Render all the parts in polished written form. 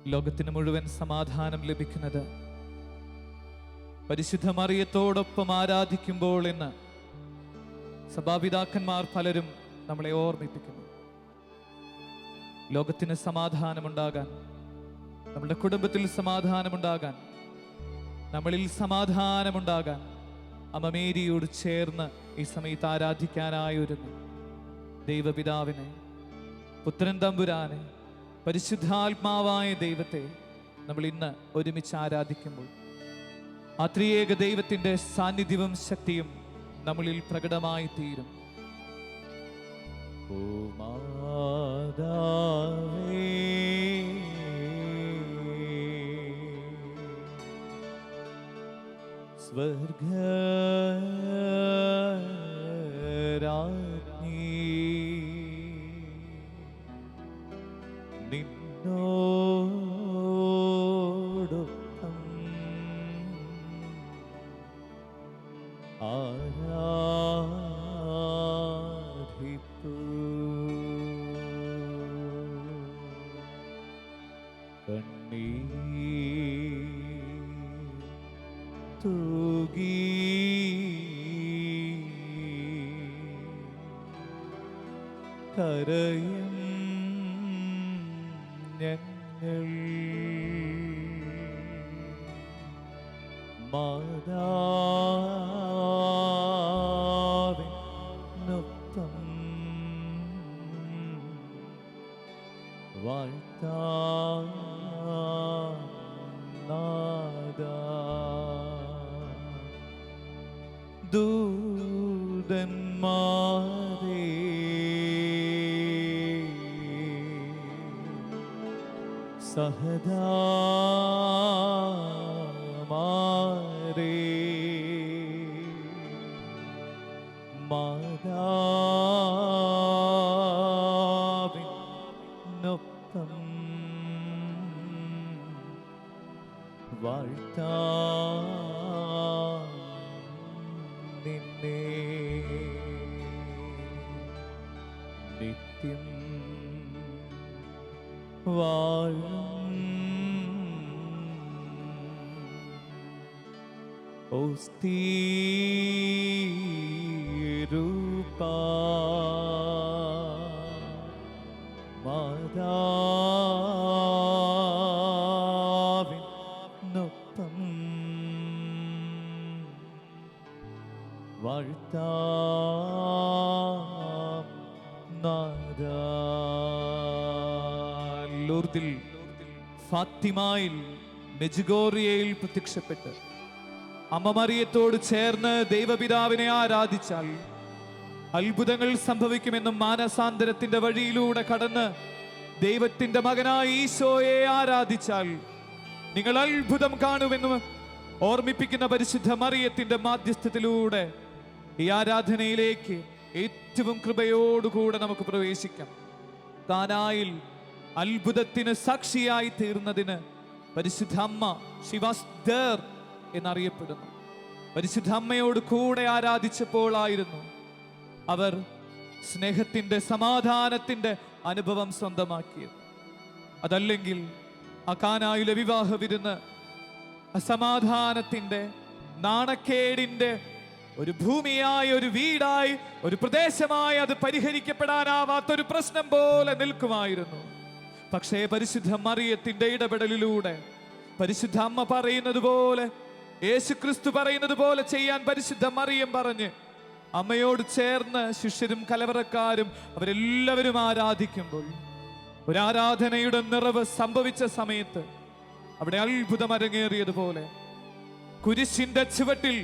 ലോകത്തിന് മുഴുവൻ സമാധാനം ലഭിക്കുന്നത് പരിശുദ്ധ മറിയത്തോടൊപ്പം ആരാധിക്കുമ്പോൾ എന്ന് സഭാപിതാക്കന്മാർ പലരും നമ്മളെ ഓർമ്മിപ്പിക്കുന്നു. ലോകത്തിന് സമാധാനമുണ്ടാകാൻ, നമ്മുടെ കുടുംബത്തിൽ സമാധാനമുണ്ടാകാൻ, നമ്മളിൽ സമാധാനമുണ്ടാകാൻ അമ്മ മേരിയോട് ചേർന്ന് ഈ സമയത്ത് ആരാധിക്കാനായൊരുങ്ങും ദൈവപിതാവിനെ, പുത്രൻ തമ്പുരാനെ, പരിശുദ്ധാത്മാവായ ദൈവത്തെ നമ്മൾ ഇന്ന് ഒരുമിച്ച് ആരാധിക്കുമ്പോൾ ആ ത്രിയേക ദൈവത്തിന്റെ സാന്നിധ്യവും ശക്തിയും നമ്മളിൽ പ്രകടമായി തീരും. ഓ മാതാവേ, സ്വർഗരാജ്ഞി, നിന്നോടൊപ്പം ആരാധിപ്പൂ. കണ്ണീർ തൂകി കരയും ഞങ്ങൾ മാതാവിനൊപ്പം വാഴ്ത്താം നാദാ. ദൂതന്മാരേ, സഹദാമാരേ, മാതാവിനൊപ്പം വാഴ്ത്താം നിന്നെ. നിത്യം വാഴും ഓസ്തിരൂപാ മാതാവിനൊപ്പം വാഴ്ത്താം നാദാ. ലൂർദിൽ, ഫാത്തിമയിൽ, മെജുഗോറിയയിൽ പ്രത്യക്ഷപ്പെട്ട് അമ്മ മറിയത്തോട് ചേർന്ന് ദൈവപിതാവിനെ ആരാധിച്ചാൽ അത്ഭുതങ്ങൾ സംഭവിക്കുമെന്നും മാനസാന്തരത്തിന്റെ വഴിയിലൂടെ കടന്ന് ദൈവത്തിന്റെ മകനായ ഈശോയെ ആരാധിച്ചാൽ നിങ്ങൾ അത്ഭുതം കാണുമെന്നും ഓർമ്മിപ്പിക്കുന്ന പരിശുദ്ധ മറിയത്തിന്റെ മാധ്യസ്ഥത്തിലൂടെ ഈ ആരാധനയിലേക്ക് ഏറ്റവും കൃപയോടുകൂടെ നമുക്ക് പ്രവേശിക്കാം. കാനായിൽ അത്ഭുതത്തിന് സാക്ഷിയായി തീർന്നതിന് പരിശുദ്ധ അമ്മ ശിവാസ്ദർ എന്നറിയപ്പെടുന്നു. പരിശുദ്ധ അമ്മയോട് കൂടെ ആരാധിച്ചപ്പോഴായിരുന്നു അവർ സ്നേഹത്തിന്റെ, സമാധാനത്തിന്റെ അനുഭവം സ്വന്തമാക്കിയത്. അതല്ലെങ്കിൽ ആ കാനായിലെ വിവാഹ വിരുന്ന് അസമാധാനത്തിന്റെ, നാണക്കേടിന്റെ ഒരു ഭൂമിയായി, ഒരു വീടായി, ഒരു പ്രദേശമായി അത് പരിഹരിക്കപ്പെടാനാവാത്തൊരു പ്രശ്നം പോലെ നിൽക്കുമായിരുന്നു. പക്ഷേ പരിശുദ്ധ മറിയത്തിന്റെ ഇടപെടലിലൂടെ പരിശുദ്ധ അമ്മ പറയുന്നത് പോലെ, യേശുക്രിസ്തു പറയുന്നത് പോലെ ചെയ്യാൻ പരിശുദ്ധ മറിയം പറഞ്ഞ് അമ്മയോട് ചേർന്ന് ശിഷ്യരും കലവറക്കാരും അവരെല്ലാവരും ആരാധിക്കുമ്പോൾ ഒരു ആരാധനയുടെ നിറവ് സംഭവിച്ച സമയത്ത് അവിടെ അത്ഭുതം അരങ്ങേറിയതുപോലെ കുരിശിന്റെ ചുവട്ടിൽ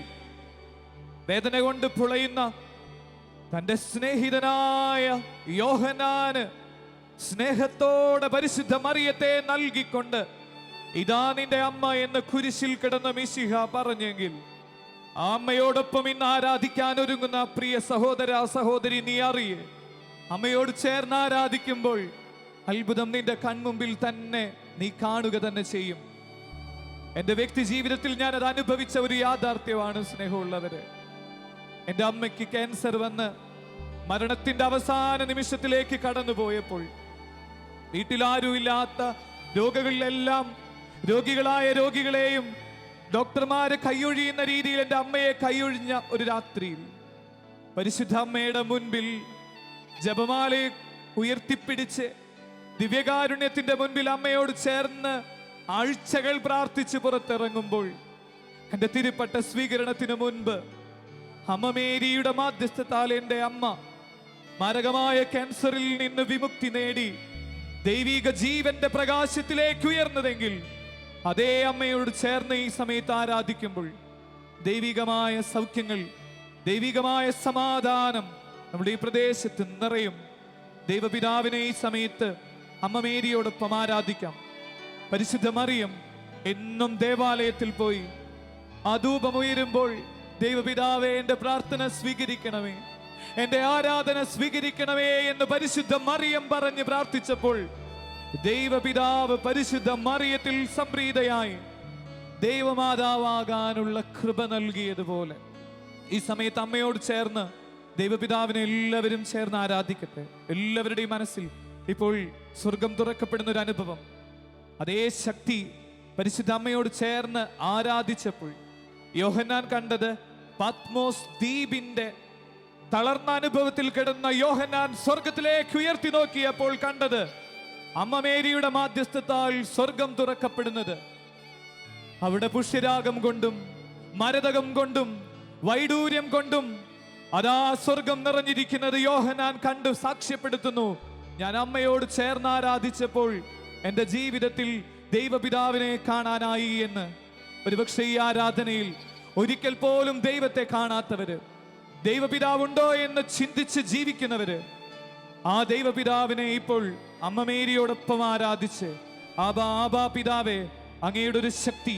വേദന കൊണ്ട് പുളയുന്ന തന്റെ സ്നേഹിതനായ യോഹന്നാന് സ്നേഹത്തോടെ പരിശുദ്ധ മറിയത്തെ നൽകിക്കൊണ്ട് ഇതാ നിന്റെ അമ്മ എന്ന് കുരിശിൽ കിടന്ന മിശിഹ പറഞ്ഞെങ്കിൽ ആ അമ്മയോടൊപ്പം ഇന്ന് ആരാധിക്കാൻ ഒരുങ്ങുന്ന പ്രിയ സഹോദര സഹോദരി, നീ അറിയേ, അമ്മയോട് ചേർന്ന് ആരാധിക്കുമ്പോൾ അത്ഭുതം നിന്റെ കൺമുമ്പിൽ തന്നെ നീ കാണുക തന്നെ ചെയ്യും. എൻ്റെ വ്യക്തി ജീവിതത്തിൽ ഞാൻ അത് അനുഭവിച്ച ഒരു യാഥാർത്ഥ്യമാണ് സ്നേഹമുള്ളവര്. എൻ്റെ അമ്മയ്ക്ക് ക്യാൻസർ വന്ന് മരണത്തിന്റെ അവസാന നിമിഷത്തിലേക്ക് കടന്നുപോയപ്പോൾ വീട്ടിലാരുമില്ലാത്ത രോഗികളായ രോഗികളെയും ഡോക്ടർമാരെ കൈയൊഴിയുന്ന രീതിയിൽ എൻ്റെ അമ്മയെ കൈയൊഴിഞ്ഞ ഒരു രാത്രിയിൽ പരിശുദ്ധ അമ്മയുടെ മുൻപിൽ ജപമാലയെ ഉയർത്തിപ്പിടിച്ച് ദിവ്യകാരുണ്യത്തിന്റെ മുൻപിൽ അമ്മയോട് ചേർന്ന് ആഴ്ചകൾ പ്രാർത്ഥിച്ച് പുറത്തിറങ്ങുമ്പോൾ എൻ്റെ തിരുപ്പട്ട സ്വീകരണത്തിന് മുൻപ് അമ്മ മേരിയുടെ മാധ്യസ്ഥത്താൽ എൻ്റെ അമ്മ മാരകമായ ക്യാൻസറിൽ നിന്ന് വിമുക്തി നേടി ദൈവിക ജീവന്റെ പ്രകാശത്തിലേക്ക് ഉയർന്നതെങ്കിൽ അതേ അമ്മയോട് ചേർന്ന് ഈ സമയത്ത് ആരാധിക്കുമ്പോൾ ദൈവികമായ സൗഖ്യങ്ങൾ, ദൈവികമായ സമാധാനം നമ്മുടെ ഈ പ്രദേശത്ത് നിറയും. ദൈവപിതാവിനെ ഈ സമയത്ത് അമ്മ മേരിയോടൊപ്പം ആരാധിക്കാം. പരിശുദ്ധ മറിയം എന്നും ദേവാലയത്തിൽ പോയി ആ ധൂപമുയരുമ്പോൾ ദൈവപിതാവേ എൻ്റെ പ്രാർത്ഥന സ്വീകരിക്കണമേ, എൻ്റെ ആരാധന സ്വീകരിക്കണമേ എന്ന് പരിശുദ്ധ മറിയം പറഞ്ഞ് പ്രാർത്ഥിച്ചപ്പോൾ ദൈവപിതാവ് പരിശുദ്ധ മറിയത്തിൽ സംപ്രീതയായി ദൈവമാതാവാകാനുള്ള കൃപ നൽകിയതുപോലെ ഈ സമയത്ത് അമ്മയോട് ചേർന്ന് ദൈവപിതാവിനെ എല്ലാവരും ചേർന്ന് ആരാധിക്കട്ടെ. എല്ലാവരുടെയും മനസ്സിൽ ഇപ്പോൾ സ്വർഗം തുറക്കപ്പെടുന്ന ഒരു അനുഭവം, അതേ ശക്തി പരിശുദ്ധ അമ്മയോട് ചേർന്ന് ആരാധിച്ചപ്പോൾ യോഹന്നാൻ കണ്ടത് പത്മോസ് ദ്വീപിന്റെ തളർന്ന അനുഭവത്തിൽ കിടന്ന യോഹന്നാൻ സ്വർഗത്തിലേക്ക് ഉയർത്തി നോക്കിയപ്പോൾ കണ്ടത് അമ്മ മേരിയുടെ മാധ്യസ്ഥത്താൽ സ്വർഗം തുറക്കപ്പെടുന്നത്. അവിടെ പുഷ്യരാഗം കൊണ്ടും മരതകം കൊണ്ടും വൈഡൂര്യം കൊണ്ടും അതാ സ്വർഗം നിറഞ്ഞിരിക്കുന്നത് യോഹന്നാൻ കണ്ടു സാക്ഷ്യപ്പെടുത്തുന്നു. ഞാൻ അമ്മയോട് ചേർന്ന് ആരാധിച്ചപ്പോൾ എൻ്റെ ജീവിതത്തിൽ ദൈവപിതാവിനെ കാണാനായി എന്ന്. ഒരുപക്ഷെ ഈ ആരാധനയിൽ ഒരിക്കൽ പോലും ദൈവത്തെ കാണാത്തവര്, ദൈവപിതാവുണ്ടോ എന്ന് ചിന്തിച്ച് ജീവിക്കുന്നവര്, ആ ദൈവപിതാവിനെ ഇപ്പോൾ അമ്മ മേരിയോടൊപ്പം ആരാധിച്ച് ആബാ പിതാവേ, അങ്ങയുടെ ഒരു ശക്തി,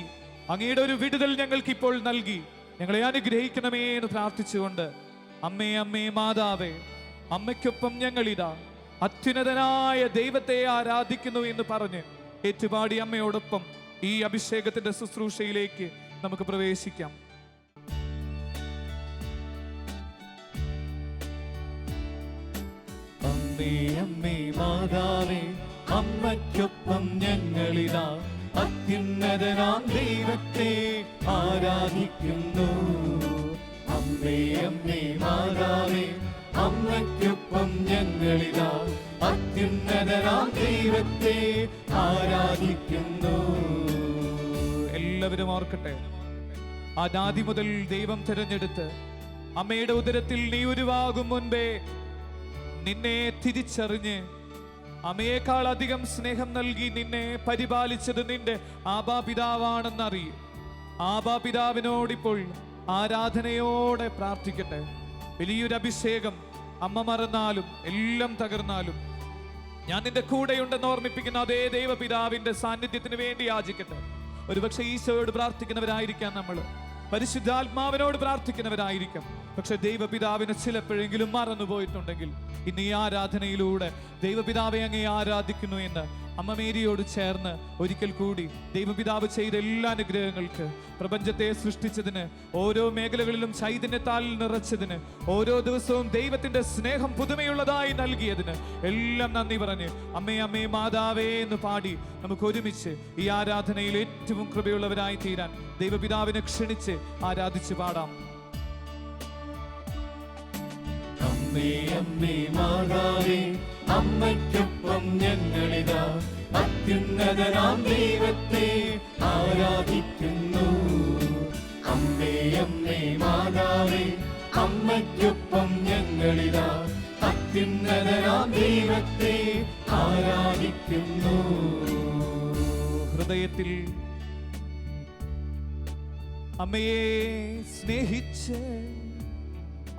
അങ്ങയുടെ ഒരു വിടുതൽ ഞങ്ങൾക്ക് ഇപ്പോൾ നൽകി ഞങ്ങളെ അനുഗ്രഹിക്കണമേ എന്ന് പ്രാർത്ഥിച്ചുകൊണ്ട് അമ്മേ അമ്മേ മാതാവേ, അമ്മയ്ക്കൊപ്പം ഞങ്ങളിതാ അത്യുന്നതനായ ദൈവത്തെ ആരാധിക്കുന്നു എന്ന് പറഞ്ഞ് ഏറ്റുപാടി അമ്മയോടൊപ്പം ഈ അഭിഷേകത്തിന്റെ ശുശ്രൂഷയിലേക്ക് നമുക്ക് പ്രവേശിക്കാം. അമ്മേ അമ്മേ മാതാവേ, അമ്മയ്ക്കൊപ്പം ഞങ്ങളിതാ അത്യുന്നതനാം ദൈവത്തെ ആരാധിക്കുന്നു. അമ്മേ അമ്മേ മാതാവേ, അമ്മയ്ക്കൊപ്പം ഞങ്ങളിതാ അത്യുന്നതനാം ദൈവത്തെ ആരാധിക്കുന്നു. എല്ലാവരും ഓർക്കട്ടെ, ആദി മുതൽ ദൈവം തിരഞ്ഞെടുത്ത് അമ്മയുടെ ഉദരത്തിൽ നീ ഉരുവാകും മുൻപേ നിന്നെ തിരിച്ചറിഞ്ഞ് അമ്മയേക്കാൾ അധികം സ്നേഹം നൽകി നിന്നെ പരിപാലിച്ചത് നിന്റെ ആബാപിതാവാണെന്നറിയും. ആബാപിതാവിനോടിപ്പോൾ ആരാധനയോടെ പ്രാർത്ഥിക്കട്ടെ. വലിയൊരു അഭിഷേകം. അമ്മ മറന്നാലും എല്ലാം തകർന്നാലും ഞാൻ നിന്റെ കൂടെയുണ്ടെന്ന് ഓർമ്മിപ്പിക്കുന്ന അതേ ദൈവപിതാവിന്റെ സാന്നിധ്യത്തിന് വേണ്ടി യാചിക്കട്ടെ. ഒരുപക്ഷെ ഈശോയോട് പ്രാർത്ഥിക്കുന്നവരായിരിക്കാം, നമ്മൾ പരിശുദ്ധാത്മാവിനോട് പ്രാർത്ഥിക്കുന്നവരായിരിക്കാം. പക്ഷെ ദൈവപിതാവിനെ ചിലപ്പോഴെങ്കിലും മറന്നുപോയിട്ടുണ്ടെങ്കിൽ ഇന്ന് ഈ ആരാധനയിലൂടെ ദൈവപിതാവെ അങ്ങേ ആരാധിക്കുന്നു എന്ന് അമ്മ മേരിയോട് ചേർന്ന് ഒരിക്കൽ കൂടി ദൈവപിതാവ് ചെയ്ത എല്ലാ അനുഗ്രഹങ്ങൾക്ക്, പ്രപഞ്ചത്തെ സൃഷ്ടിച്ചതിന്, ഓരോ മേഖലകളിലും ചൈതന്യത്താൽ നിറച്ചതിന്, ഓരോ ദിവസവും ദൈവത്തിന്റെ സ്നേഹം പുതുമയുള്ളതായി നൽകിയതിന് എല്ലാം നന്ദി പറഞ്ഞ് അമ്മേ അമ്മേ മാതാവേ എന്ന് പാടി നമുക്ക് ഒരുമിച്ച് ഈ ആരാധനയിൽ ഏറ്റവും കൃപയുള്ളവരായി തീരാൻ ദൈവപിതാവിനെ ക്ഷണിച്ച് ആരാധിച്ച് പാടാം. അമ്മേ അമ്മേ മാതാവേ, അമ്മയ്ക്കൊപ്പം ഞങ്ങളിതാ അത്യുന്നതനാം ദൈവത്തെ ആരാധിക്കുന്നു. അമ്മേ അമ്മേ മാതാവേ, അമ്മയ്ക്കൊപ്പം ഞങ്ങളിതാ അത്യുന്നതനാം ദൈവത്തെ ആരാധിക്കുന്നു. ഹൃദയത്തിൽ അമ്മയെ സ്നേഹിച്ച്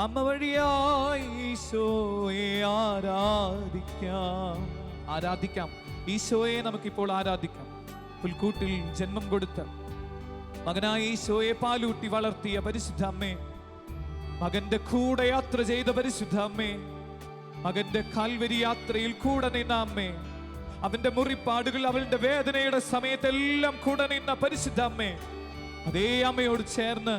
അമ്മ വഴിയായി ഈശോയെ ആരാധിക്കാം. ഈശോയെ നമുക്കിപ്പോൾ ആരാധിക്കാം. പുൽക്കൂട്ടിൽ ജന്മം കൊടുത്ത മകനായ ഈശോയെ പാലൂട്ടി വളർത്തിയ പരിശുദ്ധ അമ്മേ, മകന്റെ കൂടെ യാത്ര ചെയ്ത പരിശുദ്ധ അമ്മേ, മകന്റെ കാൽവരി യാത്രയിൽ കൂടെ നിന്ന അമ്മേ, അവന്റെ മുറിപ്പാടുകൾ, അവളുടെ വേദനയുടെ സമയത്തെല്ലാം കൂടെ നിന്ന പരിശുദ്ധ അമ്മേ, അതേ അമ്മയോട് ചേർന്ന്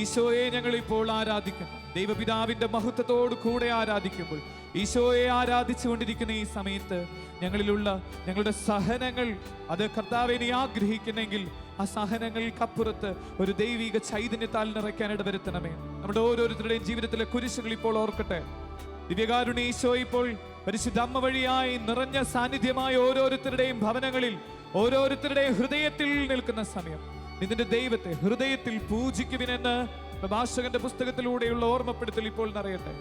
ഈശോയെ ഞങ്ങൾ ഇപ്പോൾ ആരാധിക്കുന്നു. ദൈവപിതാവിന്റെ മഹത്വത്തോട് കൂടെ ആരാധിക്കുമ്പോൾ ഈശോയെ ആരാധിച്ചു കൊണ്ടിരിക്കുന്ന ഈ സമയത്ത് ഞങ്ങളിലുള്ള ഞങ്ങളുടെ സഹനങ്ങൾ അത് കർത്താവെ നീ ആഗ്രഹിക്കുന്നെങ്കിൽ ആ സഹനങ്ങൾക്കപ്പുറത്ത് ഒരു ദൈവിക ചൈതന്യത്താൽ നിറയ്ക്കാൻ ഇടവരുത്തണമേ. നമ്മുടെ ഓരോരുത്തരുടെയും ജീവിതത്തിലെ കുരിശുകൾ ഇപ്പോൾ ഓർക്കട്ടെ. ദിവ്യകാരുണ്യ ഈശോ ഇപ്പോൾ പരിശുദ്ധ അമ്മ വഴിയായി നിറഞ്ഞ സാന്നിധ്യമായ ഓരോരുത്തരുടെയും ഭവനങ്ങളിൽ, ഓരോരുത്തരുടെയും ഹൃദയത്തിൽ നിൽക്കുന്ന സമയം നിന്റെ ദൈവത്തെ ഹൃദയത്തിൽ പൂജിക്കുവിനെന്ന് പ്രഭാഷകന്റെ പുസ്തകത്തിലൂടെയുള്ള ഓർമ്മപ്പെടുത്തൽ ഇപ്പോൾ നിറയട്ടെ.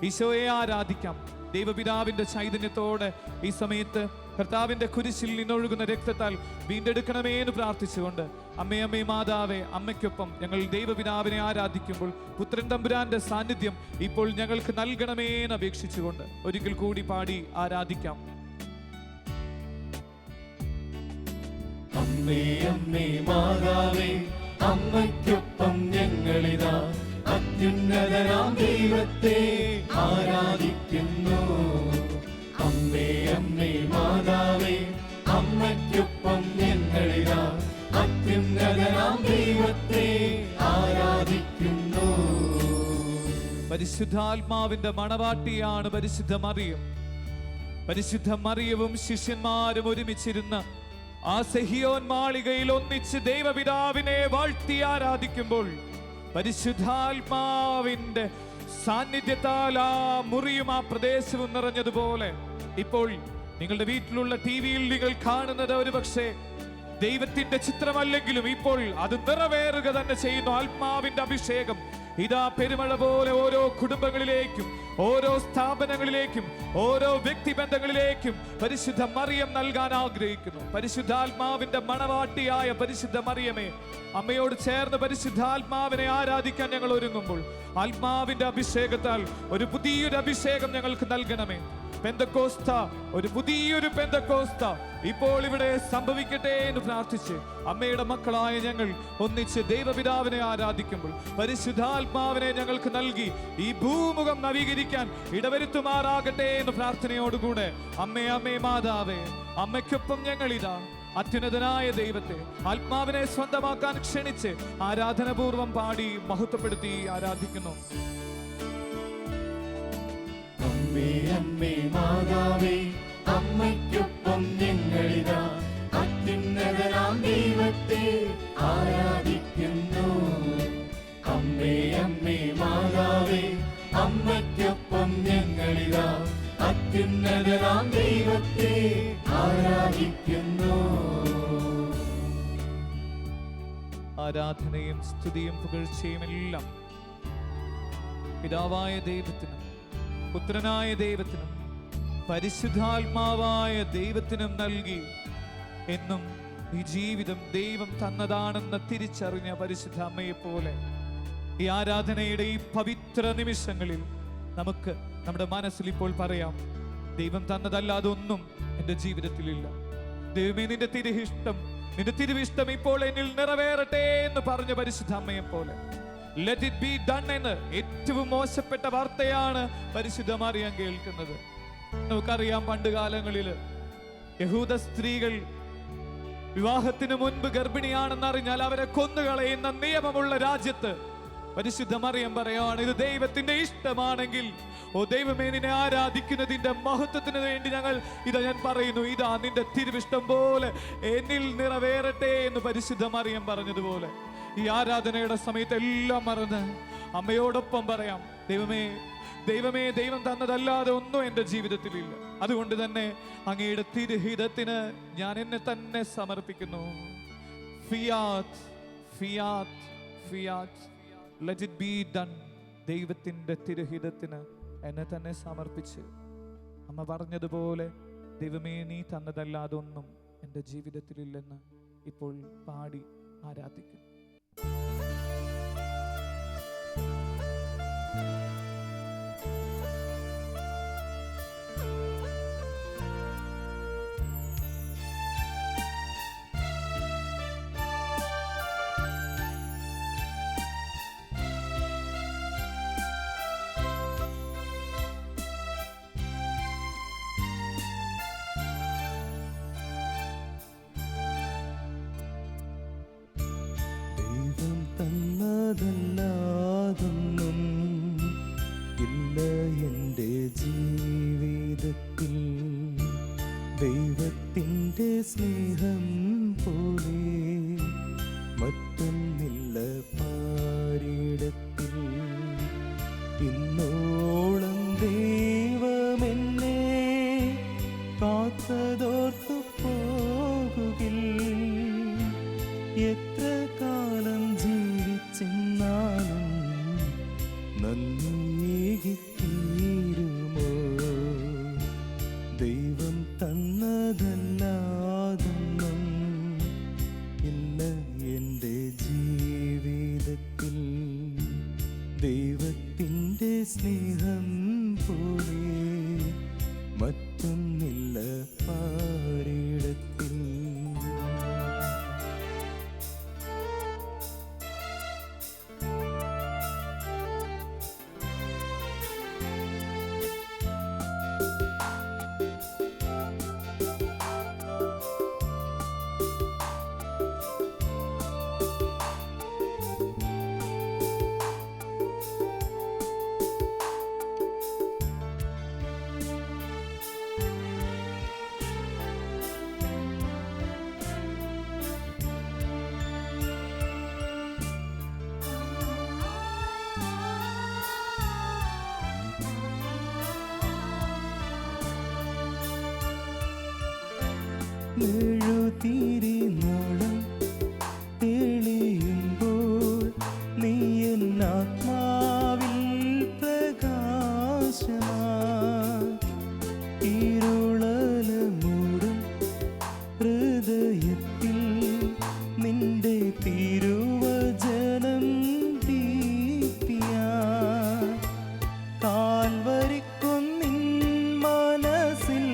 ഈശോയെ ആരാധിക്കാം. ദൈവപിതാവിന്റെ ചൈതന്യത്തോടെ ഈ സമയത്ത് കർത്താവിന്റെ കുരിശിൽ നിന്നൊഴുകുന്ന രക്തത്താൽ വീണ്ടെടുക്കണമേ എന്ന് പ്രാർത്ഥിച്ചുകൊണ്ട് അമ്മേ മാതാവേ, അമ്മയ്ക്കൊപ്പം ഞങ്ങൾ ദൈവപിതാവിനെ ആരാധിക്കുമ്പോൾ പുത്രൻ തമ്പുരാന്റെ സാന്നിധ്യം ഇപ്പോൾ ഞങ്ങൾക്ക് നൽകണമേ എന്ന് അപേക്ഷിച്ചുകൊണ്ട് ഒരിക്കൽ കൂടി പാടി ആരാധിക്കാം. അമ്മേ അമ്മേ മാതാവേ, അമ്മയ്ക്കൊപ്പം ഞങ്ങളിതാ അത്യുന്നതനാം ദൈവത്തെ ആരാധിക്കുന്നു. അമ്മേ അമ്മേ മാതാവേ, അമ്മയ്ക്കൊപ്പം ഞങ്ങളിതാ അത്യുന്നതനാം ദൈവത്തെ ആരാധിക്കുന്നു. പരിശുദ്ധാത്മാവിന്റെ മണവാട്ടിയാണ് പരിശുദ്ധ മറിയം. പരിശുദ്ധ മറിയവും ശിഷ്യന്മാരും ഒരുമിച്ചിരുന്ന ആ സെഹിയോൻ മാളികയിൽ ഒന്നിച്ച് ദൈവപിതാവിനെ വാഴ്ത്തി ആരാധിക്കുമ്പോൾ പരിശുദ്ധാത്മാവിന്റെ സാന്നിധ്യത്താൽ ആ മുറിയും ആ പ്രദേശവും നിറഞ്ഞതുപോലെ ഇപ്പോൾ നിങ്ങളുടെ വീട്ടിലുള്ള ടിവിയിൽ നിങ്ങൾ കാണുന്നത് ഒരു പക്ഷേ ദൈവത്തിന്റെ ചിത്രമല്ലെങ്കിലും ഇപ്പോൾ അത് നിറവേറുക തന്നെ ചെയ്യുന്നു. ആത്മാവിന്റെ അഭിഷേകം ഇതാ പെരുമഴ പോലെ ഓരോ കുടുംബങ്ങളിലേക്കും, ഓരോ സ്ഥാപനങ്ങളിലേക്കും, ഓരോ വ്യക്തിബന്ധങ്ങളിലേക്കും പരിശുദ്ധ മറിയം നൽകാൻ ആഗ്രഹിക്കുന്നു. പരിശുദ്ധാത്മാവിന്റെ മണവാട്ടിയായ പരിശുദ്ധ മറിയമേ, അമ്മയോട് ചേർന്ന് പരിശുദ്ധാത്മാവിനെ ആരാധിക്കാൻ ഞങ്ങൾ ഒരുങ്ങുമ്പോൾ ആത്മാവിന്റെ അഭിഷേകത്താൽ ഒരു പുതിയൊരു അഭിഷേകം ഞങ്ങൾക്ക് നൽകണമേ. പെന്തക്കോസ്ത, ഒരു പുതിയൊരു പെന്തക്കോസ്ത ഇപ്പോൾ ഇവിടെ സംഭവിക്കട്ടെ എന്ന് പ്രാർത്ഥിച്ച് അമ്മയുടെ മക്കളായ ഞങ്ങൾ ഒന്നിച്ച് ദൈവപിതാവിനെ ആരാധിക്കുമ്പോൾ പരിശുദ്ധാത്മാവിനെ ഞങ്ങൾക്ക് നൽകി ഈ ഭൂമുഖം നവീകരിക്കാൻ ഇടവരുത്തുമാറാകട്ടെ എന്ന് പ്രാർത്ഥനയോടുകൂടെ അമ്മേ മാതാവേ, അമ്മയ്ക്കൊപ്പം ഞങ്ങളിതാ അത്യുന്നതനായ ദൈവത്തെ ആത്മാവിനെ സ്വന്തമാക്കാൻ ക്ഷണിച്ച് ആരാധനപൂർവം പാടി മഹത്വപ്പെടുത്തി ആരാധിക്കുന്നു. അമ്മേ അമ്മേ മാതാവേ, അമ്മയ്ക്കൊപ്പം ഞങ്ങളിതാ അത്യുന്നതനാം ദൈവത്തെ ആരാധിക്കുന്നു. അമ്മേ അമ്മേ മാതാവേ, അമ്മയ്ക്കൊപ്പം ഞങ്ങളിതാ അത്യുന്നതനാം ദൈവത്തെ ആരാധിക്കുന്നു. ആരാധനയും സ്തുതിയും പുകഴ്ചയും എല്ലാം പിതാവായ ദൈവത്തിനും പുത്രനായ ദൈവത്തിനും പരിശുദ്ധാത്മാവായ ദൈവത്തിനും നൽകി എന്നും ഈ ജീവിതം ദൈവം തന്നതാണെന്ന് തിരിച്ചറിഞ്ഞ പരിശുദ്ധ അമ്മയെ പോലെ ഈ ആരാധനയുടെ ഈ പവിത്ര നിമിഷങ്ങളിൽ നമുക്ക് നമ്മുടെ മനസ്സിൽ ഇപ്പോൾ പറയാം, ദൈവം തന്നതല്ലാതെ ഒന്നും എൻ്റെ ജീവിതത്തിലില്ല. ദൈവമേ, നിന്റെ തിരുവിഷ്ടം ഇപ്പോൾ എന്നിൽ നിറവേറട്ടെ എന്ന് പറഞ്ഞ പരിശുദ്ധ അമ്മയെ പോലെ Let it be done എന്ന് ഏറ്റവും മോശപ്പെട്ട വാർത്തയാണ് പരിശുദ്ധ മറിയം കേൾക്കുന്നത്. നമുക്കറിയാം, പണ്ട് കാലങ്ങളില് യഹൂദ സ്ത്രീകൾ വിവാഹത്തിന് മുൻപ് ഗർഭിണിയാണെന്ന് അറിഞ്ഞാൽ അവരെ കൊന്നുകളയുന്ന നിയമമുള്ള രാജ്യത്ത് പരിശുദ്ധ മറിയം പറയാണ്, ഇത് ദൈവത്തിന്റെ ഇഷ്ടമാണെങ്കിൽ ഓ ദൈവമേ, നിന്നെ ആരാധിക്കുന്നതിന്റെ മഹത്വത്തിന് വേണ്ടി ഞാൻ പറയുന്നു, ഇതാ നിന്റെ തിരുവിഷ്ടം പോലെ എന്നിൽ നിറവേറട്ടെ എന്ന് പരിശുദ്ധ മറിയം പറഞ്ഞതുപോലെ ഈ ആരാധനയുടെ സമയത്ത് എല്ലാം മറന്ന് അമ്മയോടൊപ്പം പറയാം, ദൈവമേ, ദൈവം തന്നതല്ലാതെ ഒന്നും എൻ്റെ ജീവിതത്തിലില്ല. അതുകൊണ്ട് തന്നെ അങ്ങയുടെ തിരുഹിതത്തിന് ഞാൻ എന്നെ തന്നെ സമർപ്പിക്കുന്നു. Fiat Fiat Fiat, let it be done. ദൈവത്തിൻ്റെ തിരുഹിതത്തിന് എന്നെ തന്നെ സമർപ്പിച്ച് അമ്മ പറഞ്ഞതുപോലെ ദൈവമേ, നീ തന്നതല്ലാതെ ഒന്നും എൻ്റെ ജീവിതത്തിലില്ലെന്ന് ഇപ്പോൾ പാടി ആരാധിക്കുന്നു. ദൈവത്തിൻ്റെ സ്നേഹം പോലെ മറ്റൊന്നില്ല പാരിടത്തിൽ. ഇന്നോളം ദൈവമെന്നെ കാത്തതോർത്തു പോകുകിൽ. എത്ര കാലം ജീവിച്ചെന്നാലും നന്ദിയേകിത്തീരുമോ? ദൈവം തന്നതല്ലാതൊന്നും ഇല്ല എൻ്റെ ജീവിതത്തിൽ. ദൈവത്തിൻ്റെ സ്നേഹം പോലെ മറ്റൊന്നില്ല പാരിടത്തിൽ. മെഴുതിരിനാളം തെളിയുമ്പോൾ നീ എന്നാത്മാവിൽ പ്രകാശമായി. ഇരുളല മൂടും ഹൃദയത്തിൽ നിന്റെ തിരുവചനം ദീപ്തിയായി. കാൽവരിക്കുന്നിൻ മനസ്സിൽ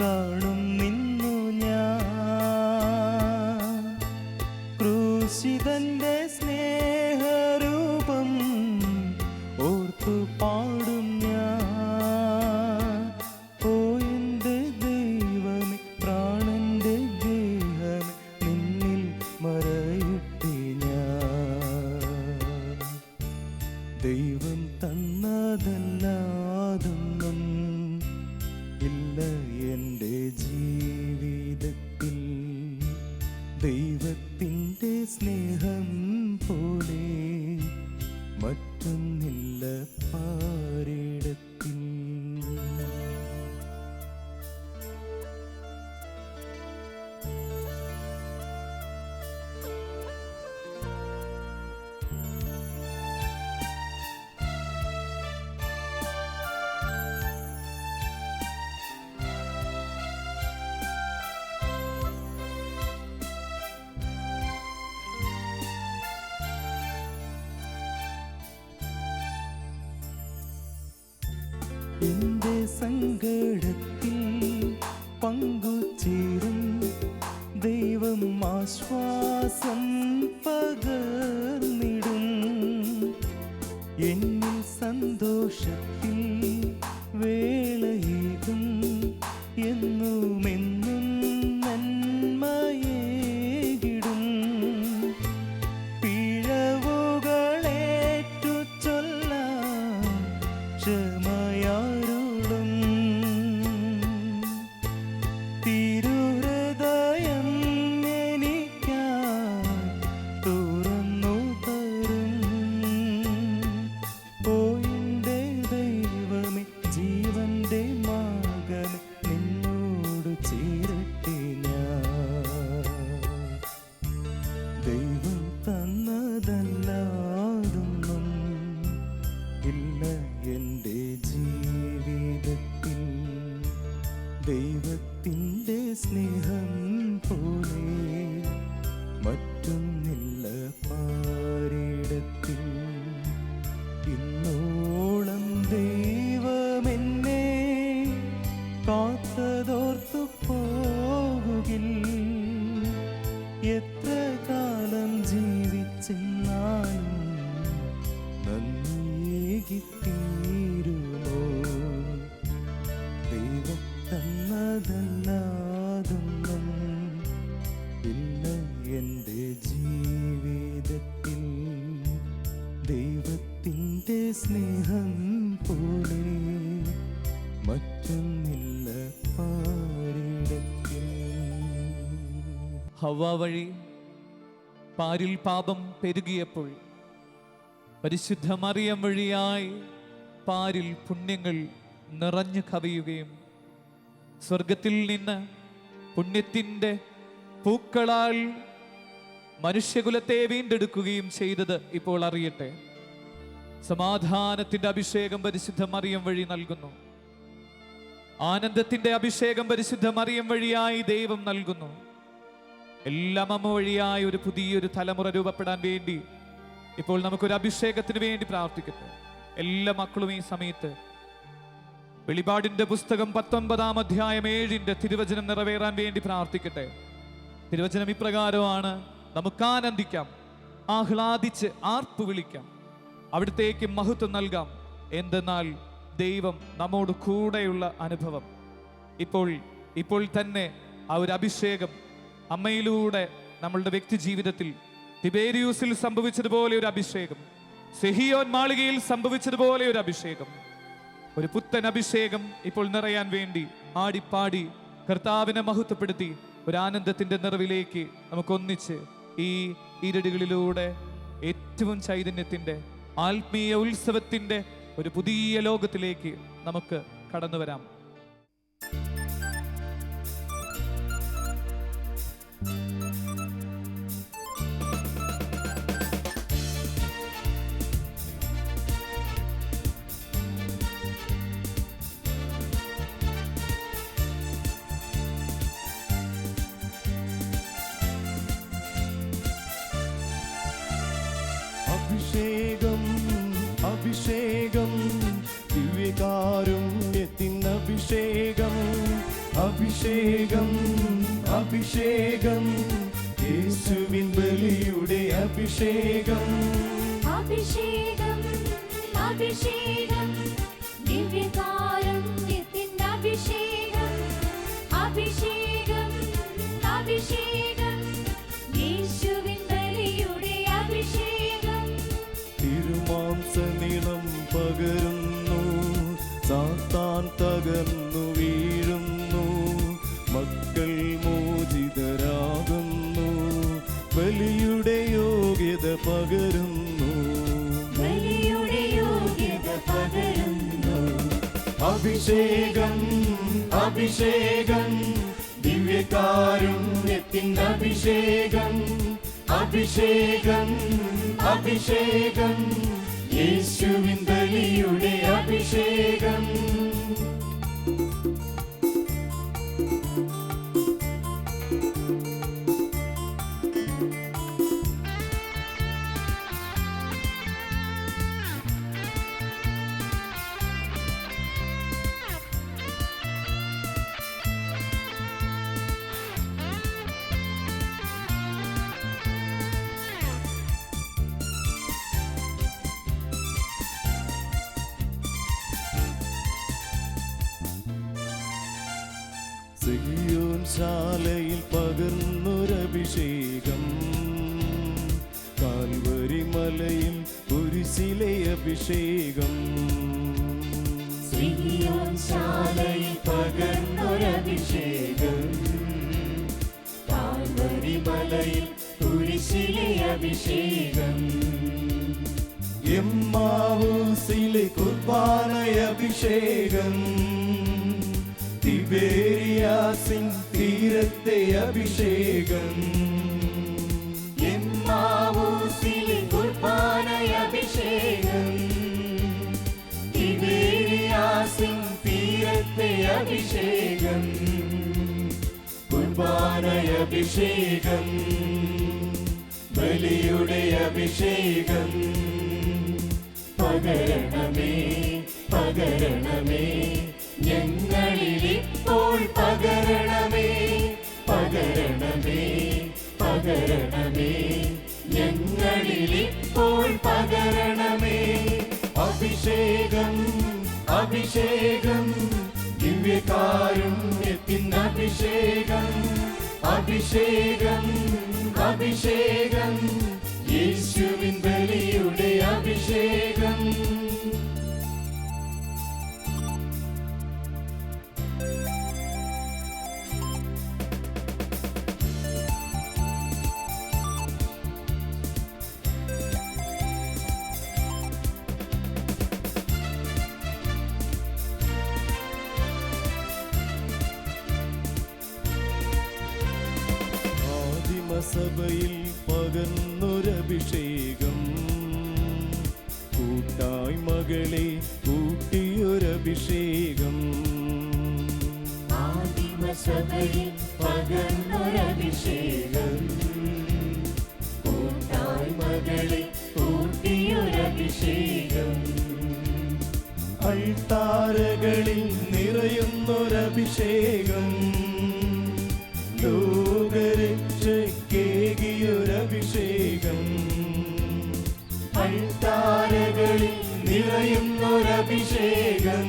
കാണും നിന്നു ഞാൻ. ക്രൂശിതന്റെ സ്നേഹരൂപം ഓർത്തു പാടും ഞാൻ. ഓ എൻ്റെ ദൈവമേ, പ്രാണന്റെ ഗേഹമേ, നിന്നിൽ മറയിട്ടി ഞാൻ. ദൈവം തന്നതല്ലാതൊന്നും ഇല്ല എൻ്റെ ജീവിതത്തിൽ. ദൈവത്തിൻ്റെ സ്നേഹം പോലെ മറ്റൊന്നില്ല പാരിടത്തിൽ. എൻ്റെ സങ്കടത്തിൽ പങ്കുചേരും ദൈവം ആശ്വാസം പകർന്നിടും. എന്നിൽ സന്തോഷത്തിൽ വേളയേകും എന്നുമെന്നും നന്മയേകിടും. പിഴവുകളേറ്റു ചൊല്ലാൻ ക്ഷമയാരുളും. തിരുഹൃദയം എനിക്കായി തുറന്നു തരും. ഓ എൻ്റെ ദൈവമേ, ജീവന്റെ മകൻ നിന്നോട് ചേരട്ടെ ഞാൻ. ദൈവം തന്നതല്ലാതൊന്നും ഇല്ല എൻ്റെ ജീവിതത്തിൽ. ദൈവത്തിൻ്റെ സ്നേഹം പോലെ മറ്റൊന്നില്ല പാരിടത്തിൽ. ഇന്നോളം ദൈവമെന്നെ കാത്തതോർത്തു പോകുകിൽ. എത്ര കാലം ജീവിച്ചെന്നാലും നന്ദിയേകിത്തീരുമോ? ദൈവം തന്നതല്ലാതൊന്നും ഇല്ല ഹവ്വ വഴി പാരിൽ പാപം പെരുകിയപ്പോൾ പരിശുദ്ധ മറിയം വഴിയായി പാരിൽ പുണ്യങ്ങൾ നിറഞ്ഞു കവിയുകയും സ്വർഗത്തിൽ നിന്ന് പുണ്യത്തിൻ്റെ പൂക്കളാൽ മനുഷ്യകുലത്തെ വീണ്ടെടുക്കുകയും ചെയ്തത് ഇപ്പോൾ അറിയട്ടെ. സമാധാനത്തിന്റെ അഭിഷേകം പരിശുദ്ധ മറിയം വഴി നൽകുന്നു. ആനന്ദത്തിന്റെ അഭിഷേകം പരിശുദ്ധ മറിയം വഴിയായി ദൈവം നൽകുന്നു. എല്ലാം അമ്മ വഴിയായി ഒരു പുതിയൊരു തലമുറ രൂപപ്പെടാൻ വേണ്ടി ഇപ്പോൾ നമുക്കൊരു അഭിഷേകത്തിന് വേണ്ടി പ്രാർത്ഥിക്കട്ടെ. എല്ലാ മക്കളും ഈ സമയത്ത് വെളിപാടിന്റെ പുസ്തകം 19-ാം അധ്യായം 7-ന്റെ തിരുവചനം നിറവേറാൻ വേണ്ടി പ്രാർത്ഥിക്കട്ടെ. തിരുവചനം ഇപ്രകാരമാണ്: നമുക്ക് ആനന്ദിക്കാം, ആഹ്ലാദിച്ച് ആർപ്പ് വിളിക്കാം, അവിടത്തേക്ക് മഹത്വം നൽകാം. എന്തെന്നാൽ ദൈവം നമ്മോട് കൂടെയുള്ള അനുഭവം ഇപ്പോൾ തന്നെ ആ ഒരു അഭിഷേകം അമ്മയിലൂടെ നമ്മളുടെ വ്യക്തി ജീവിതത്തിൽ തിബേരിയൂസിൽ സംഭവിച്ചതുപോലെ ഒരു അഭിഷേകം, സെഹിയോൻ മാളികയിൽ സംഭവിച്ചതുപോലെ ഒരു അഭിഷേകം, ഒരു പുത്തൻ അഭിഷേകം ഇപ്പോൾ നിറയാൻ വേണ്ടി ആടിപ്പാടി കർത്താവിനെ മഹത്വപ്പെടുത്തി ഒരു ആനന്ദത്തിന്റെ നിറവിലേക്ക് നമുക്കൊന്നിച്ച് ഈ ഈരടികളിലൂടെ ഏറ്റവും ചൈതന്യത്തിന്റെ ആത്മീയ ഉത്സവത്തിന്റെ ഒരു പുതിയ ലോകത്തിലേക്ക് നമുക്ക് കടന്നു വരാം. അഭിഷേകം അഭിഷേകം ദിവ്യകാരുണ്യത്തിൻ അഭിഷേകം അഭിഷേകം അഭിഷേകം യേശുവിൻ ബലിയുടെ അഭിഷേകം അഭിഷേകം അഭിഷേകം ദിവ്യകാരുണ്യത്തിൻ അഭിഷേകം അഭിഷേകം അഭിഷേകം യേശുവിൻ ബലിയുടെ അഭിഷേകം തിരുമാംസനിളം പകരുന്നു, സാത്താൻ തകർന്നു വീഴുന്നു, മക്കൾ മോചിതരാകുന്നു, ബലിയുടെ യോഗ്യത പകരുന്നു, ബലിയുടെ യോഗ്യത പകരുന്നു. അഭിഷേകം അഭിഷേകം ദിവ്യകാരുണ്യത്തിൻ അഭിഷേകം അഭിഷേകം അഭിഷേകം യേശുവിൻ ബലിയുടെ അഭിഷേകം സിഹിയോൻ ശാലയിൽ പകർന്നൊരഭിഷേകം, കാൽവരി മലയിൽ കുരിശിലെ അഭിഷേകം. സിഹിയോൻ ശാലയിൽ പകർന്നൊരഭിഷേകം, കാൽവരി മലയിൽ കുരിശിലെ അഭിഷേകം. എമ്മാവൂസിലെ കുർബാന അഭിഷേകം, തിബേരിയാസിൻ തീരത്തെ അഭിഷേകം. എമ്മാവൂസിലെ കുർബാന അഭിഷേകം, തിബേരിയാസിൻ തീരത്തെ അഭിഷേകം. കുർബാന അഭിഷേകം, ബലിയുടെ അഭിഷേകം. പകരണമേ പകരണമേ ഞങ്ങളിലിപ്പോൾ പകരണമേ പകരണമേ പകരണമേ ഞങ്ങളിലിപ്പോൾ പകരണമേ. അഭിഷേകം അഭിഷേകം ദിവ്യകാരുണ്യത്തിൻ അഭിഷേകം അഭിഷേകം അഭിഷേകം യേശുവിൻ ബലിയുടെ അഭിഷേകം. സഭയിൽ പകർന്നൊരഭിഷേകം, കൂട്ടായ്മകളെ കൂട്ടിയൊരഭിഷേകം. ആദിമസഭയിൽ പകർന്നൊരഭിഷേകം, കൂട്ടായ്മകളെ കൂട്ടിയൊരഭിഷേകം. അൾത്താരകളിൽ നിറയുന്നൊരഭിഷേകം, ലോകരക്ഷയ്ക്കേകിയൊരഭിഷേകം. അൾത്താരകളിൽ നിറയുന്നൊരഭിഷേകം,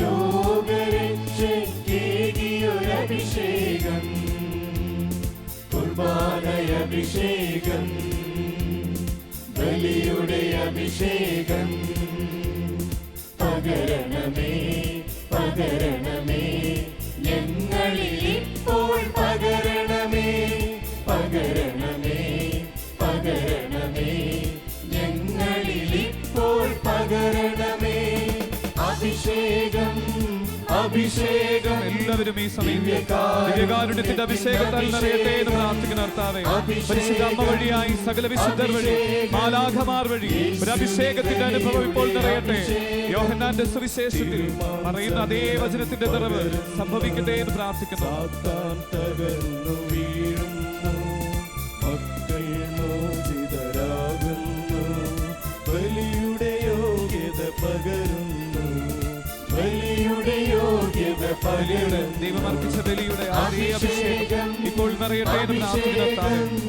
ലോകരക്ഷയ്ക്കേകിയൊരഭിഷേകം. കുർബാനയഭിഷേകം, ബലിയുടെ അഭിഷേകം. പകരണമേ പകരണമേ ഞങ്ങളിൽ ഇപ്പോൾ പകരണമേ, പകരണമേ പകരണമേ ഞങ്ങളിൽ ഇപ്പോൾ പകരണമേ. അഭിഷേകം അഭിഷേകം. എല്ലാവരും ഈ സമയം ദിവ്യകാരുണ്യത്തിന്റെ അഭിഷേകത്താൽ നിറയട്ടെ എന്ന് പ്രാർത്ഥിക്കുന്ന കർത്താവേ, പരിശുദ്ധ അമ്മ വഴിയായി സകല വിശുദ്ധർ വഴി മാലാഖമാർ വഴി ഒരു അഭിഷേകത്തിന്റെ അനുഭവം ഇപ്പോൾ നിറയട്ടെ. യോഹന്നാന്റെ സുവിശേഷത്തിൽ പറയുന്ന അതേ വചനത്തിന്റെ നിറവ് സംഭവിക്കട്ടെ എന്ന് പ്രാർത്ഥിക്കുന്നു. സാത്താൻ തകർന്നു വീഴുന്നു, മക്കൾ മോചിതരാകുന്നു, ബലിയുടെ യോഗ്യത പകരുന്നു, ബലിയുടെ യോഗ്യത പകരുന്നു. ദൈവം അർപ്പിച്ച ബലിയുടെ അതേ അഭിഷേകം ഇപ്പോൾ നിറയട്ടെ എന്ന് പ്രാർത്ഥിക്കുന്ന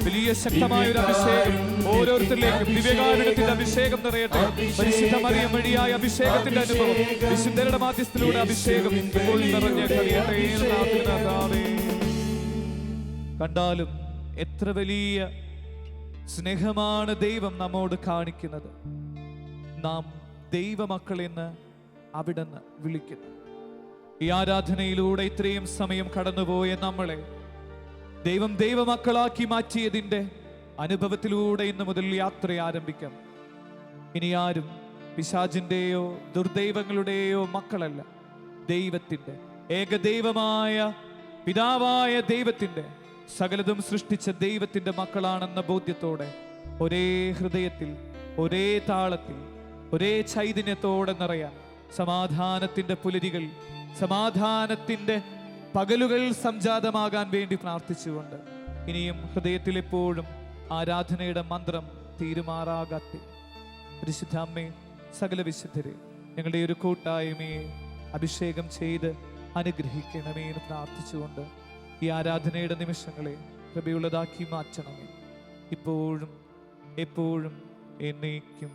വലിയ ശക്തമായ ഒരു അഭിഷേകം ഓരോരുത്തരിലേക്കും ദിവ്യകാരുണ്യത്തിന്റെ അഭിഷേകം നിറയട്ടെ. പരിശുദ്ധ മറിയം വഴിയായ അഭിഷേകത്തിന്റെ അനുഭവം, വിശുദ്ധരുടെ മാധ്യസ്ഥത്തിലൂടെ അഭിഷേകം ഇപ്പോൾ നിറഞ്ഞ് കഴിയട്ടെ എന്ന് പ്രാർത്ഥിക്കുന്ന. കണ്ടാലും എത്ര വലിയ സ്നേഹമാണ് ദൈവം നമ്മോട് കാണിക്കുന്നത്. നാം ദൈവമക്കളെന്ന് അവിടുന്ന് വിളിക്കുന്നു. ഈ ആരാധനയിലൂടെ ഇത്രയും സമയം കടന്നുപോയ നമ്മളെ ദൈവം ദൈവമക്കളാക്കി മാറ്റിയതിൻ്റെ അനുഭവത്തിലൂടെ ഇന്ന് മുതൽ യാത്ര ആരംഭിക്കാം. ഇനി ആരും പിശാചിൻ്റെയോ ദുർദൈവങ്ങളുടെയോ മക്കളല്ല, ദൈവത്തിൻ്റെ ഏകദൈവമായ പിതാവായ ദൈവത്തിൻ്റെ സകലതും സൃഷ്ടിച്ച ദൈവത്തിൻ്റെ മക്കളാണെന്ന ബോധ്യത്തോടെ ഒരേ ഹൃദയത്തിൽ ഒരേ താളത്തിൽ ഒരേ ചൈതന്യത്തോടെ നിറയാൻ സമാധാനത്തിൻ്റെ പുലരികൾ, സമാധാനത്തിൻ്റെ പകലുകൾ സംജാതമാകാൻ വേണ്ടി പ്രാർത്ഥിച്ചുകൊണ്ട് ഇനിയും ഹൃദയത്തിൽ എപ്പോഴും ആരാധനയുടെ മന്ത്രം തീരുമാറാകാത്തെ പരിശുദ്ധ അമ്മേ, സകല വിശുദ്ധരെ ഞങ്ങളുടെ ഒരു കൂട്ടായ്മയെ അഭിഷേകം ചെയ്ത് അനുഗ്രഹിക്കണമേ എന്ന് പ്രാർത്ഥിച്ചുകൊണ്ട് ഈ ആരാധനയുടെ നിമിഷങ്ങളെ കൃപയുള്ളതാക്കി മാറ്റണമേ, ഇപ്പോഴും എപ്പോഴും എന്നേക്കും.